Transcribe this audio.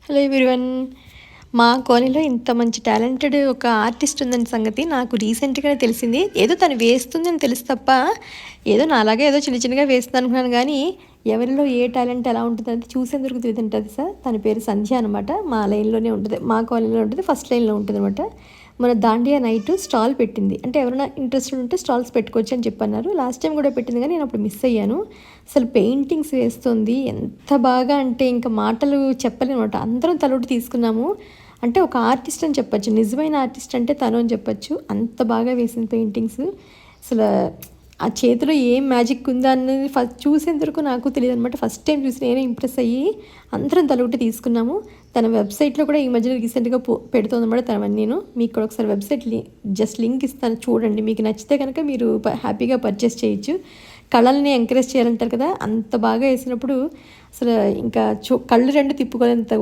Hello everyone. మా కాలనీలో ఇంత మంచి టాలెంటెడ్ ఒక ఆర్టిస్ట్ ఉందని సంగతి నాకు రీసెంట్గానే తెలిసింది. ఏదో తను వేస్తుందని తెలుసు తప్ప, ఏదో నాలాగే ఏదో చిన్న చిన్నగా వేస్తుంది అనుకున్నాను కానీ, ఎవరిలో ఏ టాలెంట్ ఎలా ఉంటుందంటే చూసేందుకు తెలియదంటది సార్. తన పేరు సంధ్య అనమాట. మా లైన్లోనే ఉంటుంది, మా కాలనీలో ఉంటుంది, ఫస్ట్ లైన్లో ఉంటుంది అనమాట. మన దాండియా నైట్ స్టాల్ పెట్టింది. అంటే ఎవరైనా ఇంట్రెస్టెడ్ ఉంటే స్టాల్స్ పెట్టుకోవచ్చు అని చెప్పన్నారు. లాస్ట్ టైం కూడా పెట్టింది కానీ నేను అప్పుడు మిస్ అయ్యాను. అసలు పెయింటింగ్స్ వేస్తుంది ఎంత బాగా అంటే ఇంకా మాటలు చెప్పలేనమాట. అందరం తలొట్టి తీసుకున్నాము. అంటే ఒక ఆర్టిస్ట్ అని చెప్పొచ్చు, నిజమైన ఆర్టిస్ట్ అంటే తను అని చెప్పొచ్చు. అంత బాగా వేసింది పెయింటింగ్స్. అసలు ఆ చేతిలో ఏం మ్యాజిక్ ఉందా అనేది ఫస్ట్ చూసేందుకు నాకు తెలియదు అనమాట. ఫస్ట్ టైం చూసి నేనే ఇంప్రెస్ అయ్యి అందరం తలొట్టి తీసుకున్నాము. తన వెబ్సైట్లో కూడా ఈ మధ్యన రీసెంట్గా పెడుతుంది అనమాట తనవన్నీను. మీకు కూడా ఒకసారి వెబ్సైట్ జస్ట్ లింక్ ఇస్తాను, చూడండి. మీకు నచ్చితే కనుక మీరు హ్యాపీగా పర్చేస్ చేయొచ్చు. కళల్ని ఎంకరేజ్ చేయాలంటారు కదా, అంత బాగా వేసినప్పుడు అసలు ఇంకా కళ్ళు రెండు తిప్పుకోలేంత